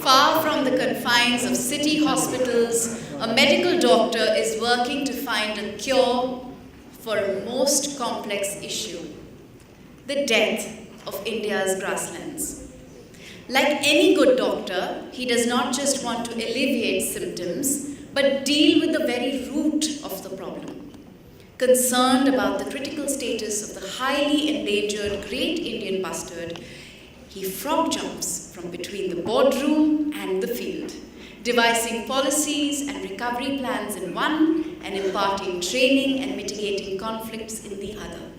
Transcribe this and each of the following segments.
Far from the confines of city hospitals, a medical doctor is working to find a cure for a most complex issue: the death of India's grasslands. Like any good doctor, he does not just want to alleviate symptoms, but deal with the very root of the problem. Concerned about the critical status of the highly endangered great Indian bustard, he frog jumps from between the boardroom and the field, devising policies and recovery plans in one and imparting training and mitigating conflicts in the other.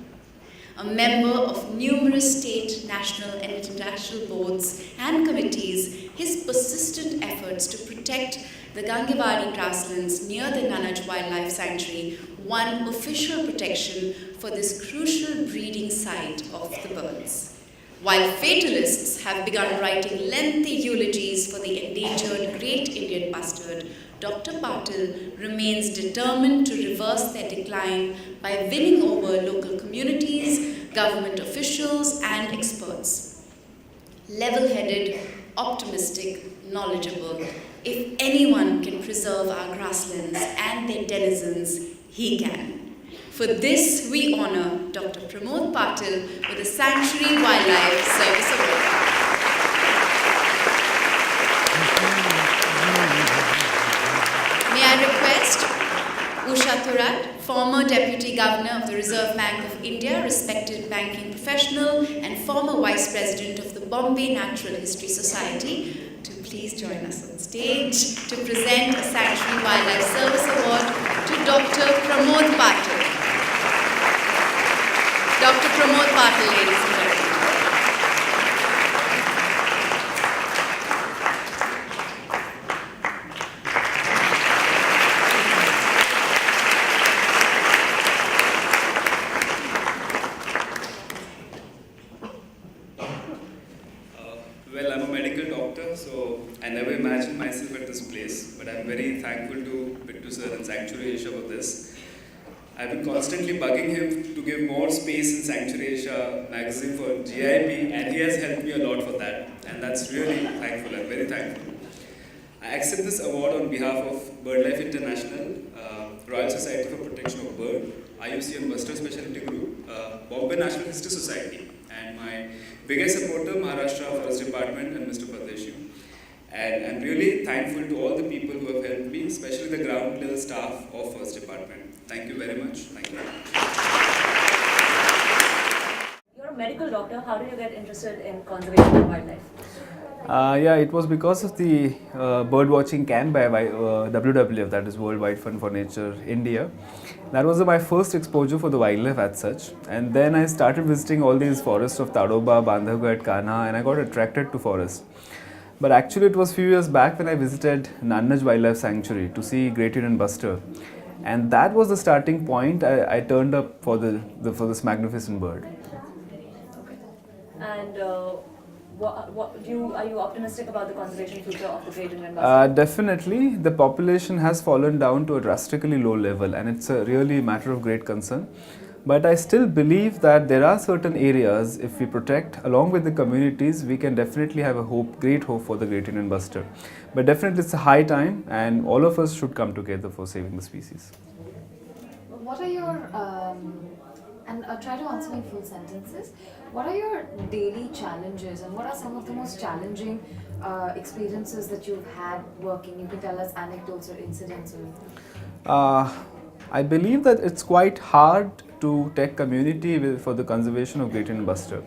A member of numerous state, national, and international boards and committees, his persistent efforts to protect the Gangewadi grasslands near the Nanaj Wildlife Sanctuary won official protection for this crucial breeding site of the birds. While fatalists have begun writing lengthy eulogies for the endangered great Indian bustard, Dr. Patil remains determined to reverse their decline by winning over local communities, government officials, and experts. Level-headed, optimistic, knowledgeable, if anyone can preserve our grasslands and their denizens, he can. For this, we honor Dr. Pramod Patil with the Sanctuary Wildlife Service Award. May I request Usha Thorat, former Deputy Governor of the Reserve Bank of India, respected banking professional, and former Vice President of the Bombay Natural History Society, to please join us on stage to present a Sanctuary Wildlife Service Award to Dr. Pramod Patil. Dr. Pramod Patil, ladies and gentlemen. Well, I'm a medical doctor, so I never imagined myself at this place, but I'm very thankful to Bittu sir and Sanctuary Asia for this. I've been constantly bugging him to give more space in Sanctuary Asia magazine for GIP, and he has helped me a lot for that, and that's really thankful. I'm very thankful. I accept this award on behalf of BirdLife International, Royal Society for Protection of Bird, IUCN Buster Specialty Group, Bombay National History Society, and my biggest supporter, Maharashtra Forest Department and Mr. Pradeshu. And I'm really thankful to all the people who have helped me, especially the ground level staff of Forest Department. Thank you very much. Thank you. You're a medical doctor. How do you get interested in conservation of wildlife? Yeah, it was because of the bird watching camp by WWF, that is World Wide Fund for Nature India. That was my first exposure for the wildlife as such. And then I started visiting all these forests of Tadoba, Bandhavgarh, Kanha, and I got attracted to forest. But actually it was a few years back when I visited Nanaj Wildlife Sanctuary to see Great Indian Bustard. And that was the starting point. I turned up for this magnificent bird. Okay. And are you optimistic about the conservation future of the Great Indian Bustard? Definitely. The population has fallen down to a drastically low level, and it's a really matter of great concern. But I still believe that there are certain areas, if we protect along with the communities, we can definitely have a great hope for the Great Indian Bustard. But definitely it's a high time, and all of us should come together for saving the species. What are your, and try to answer in full sentences, what are your daily challenges and what are some of the most challenging experiences that you've had working? You can tell us anecdotes or incidents or... I believe that it's quite hard to take community for the conservation of Great Indian Bustard.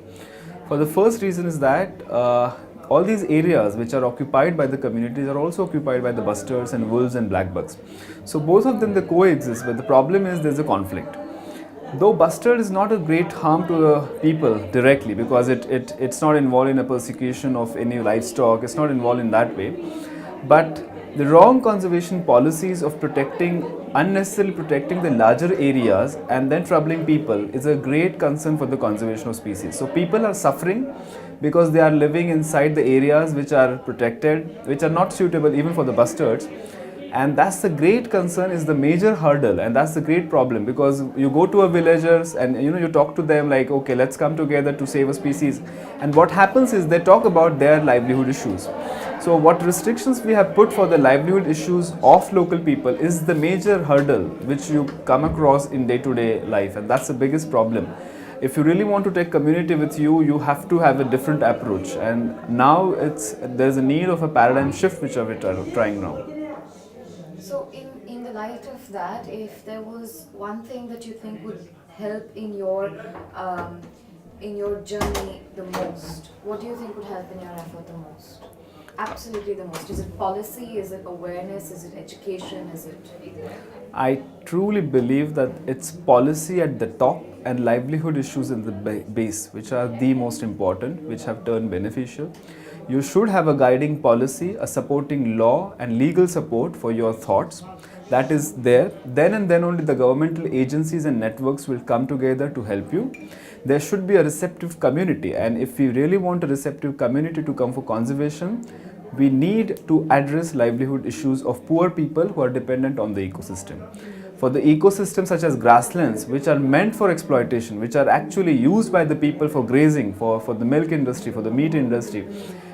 For the first reason is that all these areas which are occupied by the communities are also occupied by the bustards and wolves and blackbucks. So both of them they coexist, but the problem is there's a conflict. Though bustard is not a great harm to the people directly because it's not involved in a persecution of any livestock, it's not involved in that way. But the wrong conservation policies of unnecessarily protecting the larger areas and then troubling people is a great concern for the conservation of species. So people are suffering because they are living inside the areas which are protected, which are not suitable even for the bustards. And that's the great concern, is the major hurdle, and that's the great problem, because you go to a villagers and you talk to them like, okay, let's come together to save a species, and what happens is they talk about their livelihood issues. So what restrictions we have put for the livelihood issues of local people is the major hurdle which you come across in day-to-day life, and that's the biggest problem. If you really want to take community with you, you have to have a different approach, and now there's a need of a paradigm shift which we're trying now. So, in the light of that, if there was one thing that you think would help in your journey the most, what do you think would help in your effort the most? Absolutely the most. Is it policy? Is it awareness? Is it education? Is it? I truly believe that it's policy at the top and livelihood issues in the base, which are the most important, which have turned beneficial. You should have a guiding policy, a supporting law and legal support for your thoughts. That is there. Then and then only the governmental agencies and networks will come together to help you. There should be a receptive community, and if we really want a receptive community to come for conservation, we need to address livelihood issues of poor people who are dependent on the ecosystem. For the ecosystems such as grasslands, which are meant for exploitation, which are actually used by the people for grazing, for the milk industry, for the meat industry,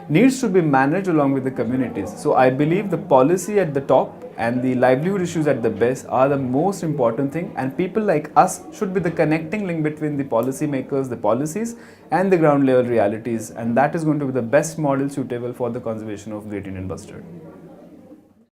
needs to be managed along with the communities. So I believe the policy at the top and the livelihood issues at the base are the most important thing, and people like us should be the connecting link between the policy makers, the policies and the ground level realities, and that is going to be the best model suitable for the conservation of Great Indian Bustard.